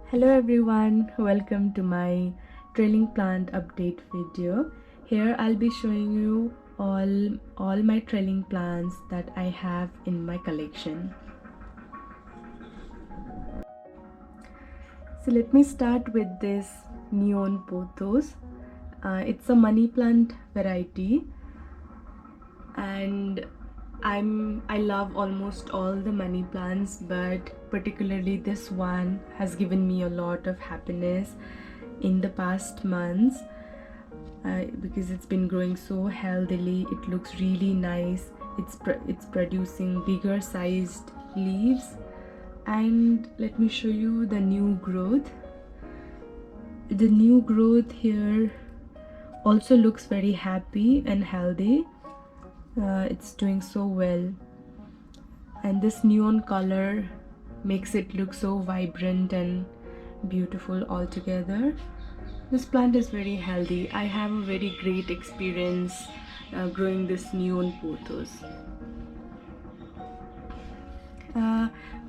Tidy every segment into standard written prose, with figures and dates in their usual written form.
Hello everyone, welcome to my trailing plant update video. Here I'll be showing you all my trailing plants that I have in my collection. So let me start with this neon pothos. It's a money plant variety, and I love almost all the money plants, but particularly this one has given me a lot of happiness in the past months because it's been growing so healthily. It looks really nice. It's producing bigger sized leaves, and let me show you the new growth. The new growth here also looks very happy and healthy. It's doing so well, and this neon color makes it look so vibrant and beautiful altogether. This plant is very healthy. I have a very great experience growing this neon pothos.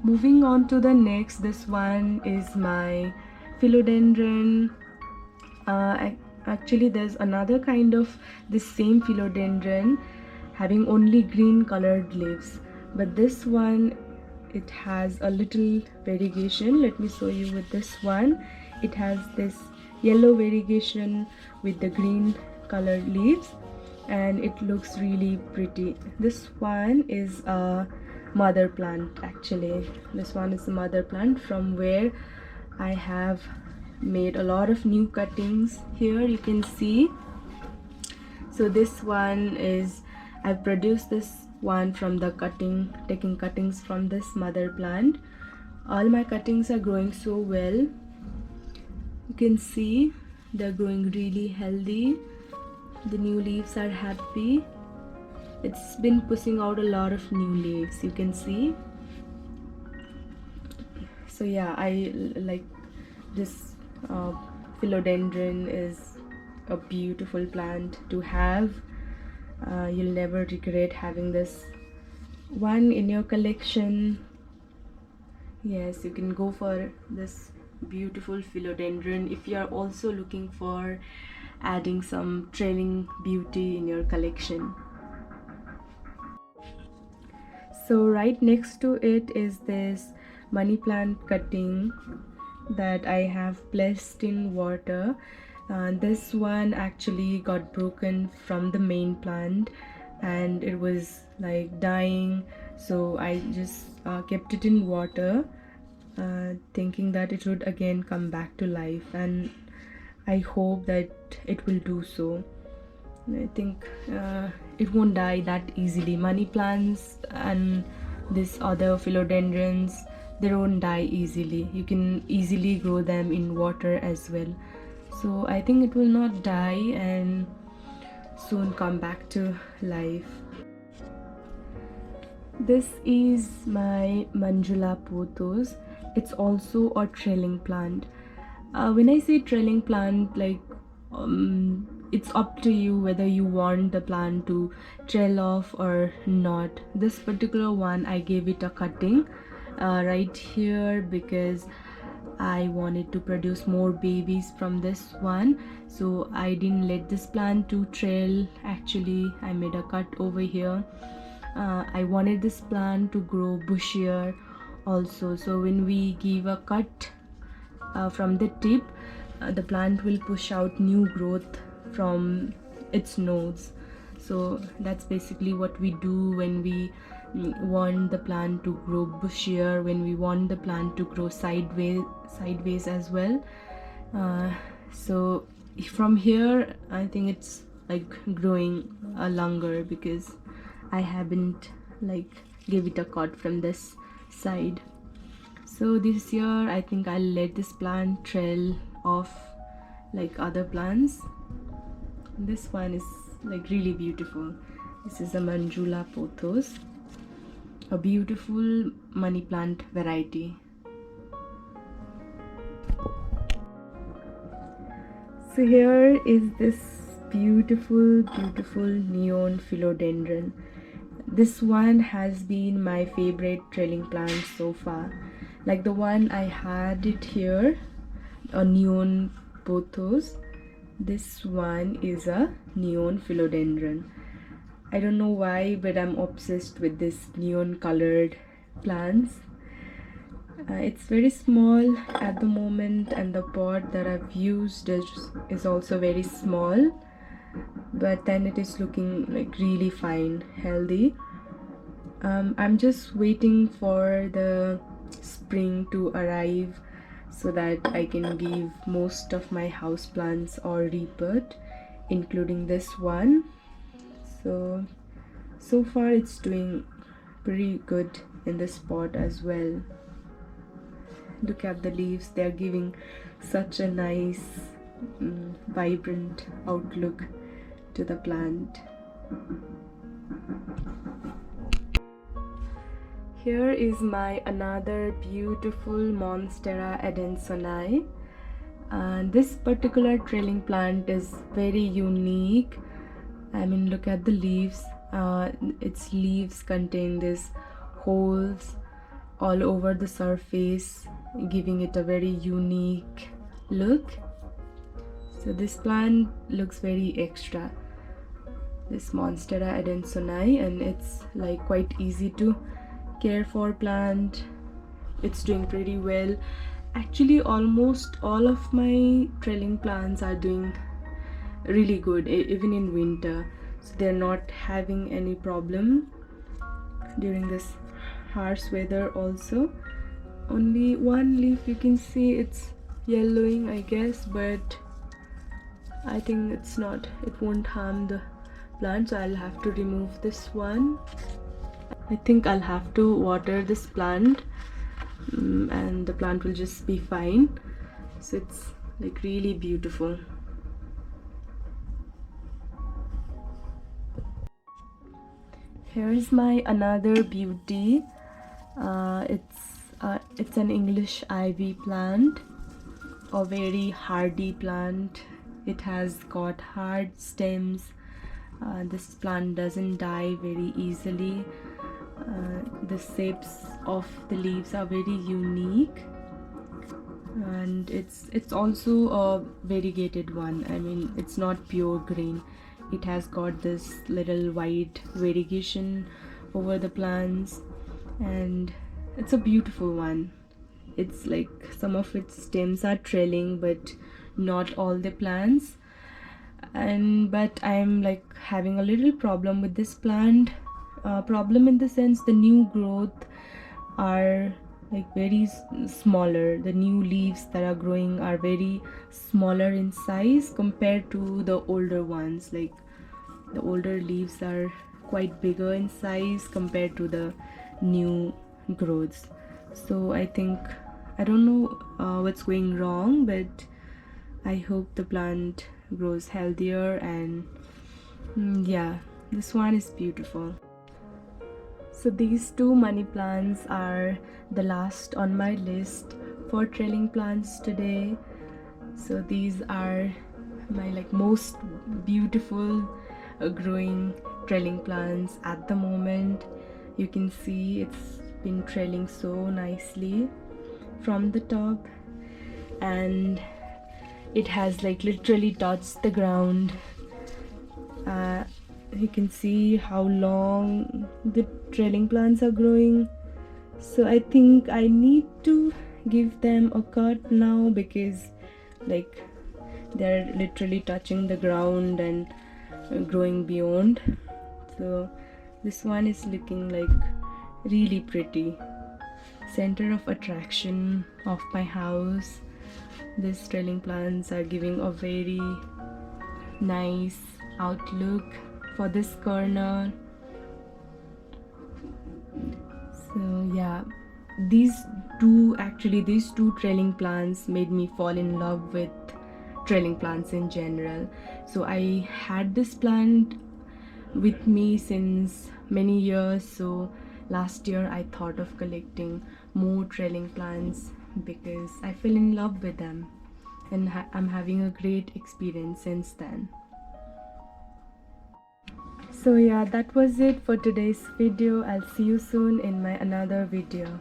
Moving on to the next, this one is my philodendron. Actually, there's another kind of this same philodendron having only green colored leaves, but this one, it has a little variegation. Let me show you with this one. It has this yellow variegation with the green colored leaves, and it looks really pretty. This one is a mother plant. Actually, this one is a mother plant from where I have made a lot of new cuttings. Here you can see. So this one is, I've produced this one from the taking cuttings from this mother plant. All my cuttings are growing so well. You can see they're growing really healthy. The new leaves are happy. It's been pushing out a lot of new leaves, you can see. So yeah, I like this philodendron is a beautiful plant to have. You'll never regret having this one in your collection. Yes, you can go for this beautiful philodendron if you are also looking for adding some trailing beauty in your collection. So right next to it is this money plant cutting that I have placed in water. This one actually got broken from the main plant and it was like dying, so I just kept it in water, thinking that it would again come back to life, and I hope that it will do so. I think it won't die that easily. Money plants and this other philodendrons, they don't die easily. You can easily grow them in water as well. So I think it will not die and soon come back to life. This is my Manjula pothos. It's also a trailing plant. When I say trailing plant, like it's up to you whether you want the plant to trail off or not. This particular one, I gave it a cutting right here because I wanted to produce more babies from this one, so I didn't let this plant to trail. Actually, I made a cut over here. I wanted this plant to grow bushier also, so when we give a cut from the tip, the plant will push out new growth from its nodes. So that's basically what we do when we want the plant to grow bushier, when we want the plant to grow sideways as well. So from here, I think it's like growing longer because I haven't like give it a cut from this side. So this year I think I'll let this plant trail off like other plants. This one is like really beautiful. This is a Manjula pothos, a beautiful money plant variety. So here is this beautiful neon philodendron. This one has been my favorite trailing plant so far. Like the one I had it here, a neon pothos. This one is a neon philodendron. I don't know why, but I'm obsessed with this neon colored plants. It's very small at the moment, and the pot that I've used is also very small, but then it is looking like really fine, healthy. I'm just waiting for the spring to arrive so that I can give most of my houseplants or rebirth, including this one. So far it's doing pretty good in this pot as well. Look at the leaves, they're giving such a nice vibrant outlook to the plant. Here is my another beautiful Monstera adansonii. This particular trailing plant is very unique. I mean, look at the leaves. Its leaves contain these holes all over the surface, giving it a very unique look. So this plant looks very extra, this Monstera adansonii, and it's like quite easy to care for plant. It's doing pretty well. Actually, almost all of my trailing plants are doing really good, even in winter. So they're not having any problem during this harsh weather also. Only one leaf you can see it's yellowing, I guess, but I think it won't harm the plant, so I'll have to remove this one. I think I'll have to water this plant, and the plant will just be fine. So it's like really beautiful. Here's my another beauty. It's an English ivy plant, a very hardy plant. It has got hard stems. This plant doesn't die very easily. The shapes of the leaves are very unique, and it's also a variegated one. I mean, it's not pure green. It has got this little white variegation over the plants, and it's a beautiful one. It's like some of its stems are trailing, but not all the plants. But I'm like having a little problem with this plant. Problem in the sense the new growth are like very smaller. The new leaves that are growing are very smaller in size compared to the older ones. Like the older leaves are quite bigger in size compared to the new growths. So I think, I don't know what's going wrong, but I hope the plant grows healthier. And yeah, this one is beautiful. So these two money plants are the last on my list for trailing plants today. So these are my like most beautiful growing trailing plants at the moment. You can see it's been trailing so nicely from the top, and it has like literally touched the ground. You can see how long the trailing plants are growing. So I think I need to give them a cut now, because like they're literally touching the ground and growing beyond. So this one is looking like really pretty, center of attraction of my house. These trailing plants are giving a very nice outlook for this corner. So yeah, these two trailing plants made me fall in love with trailing plants in general. So I had this plant with me since many years. So last year I thought of collecting more trailing plants because I fell in love with them, and I'm having a great experience since then. So yeah, that was it for today's video. I'll see you soon in my another video.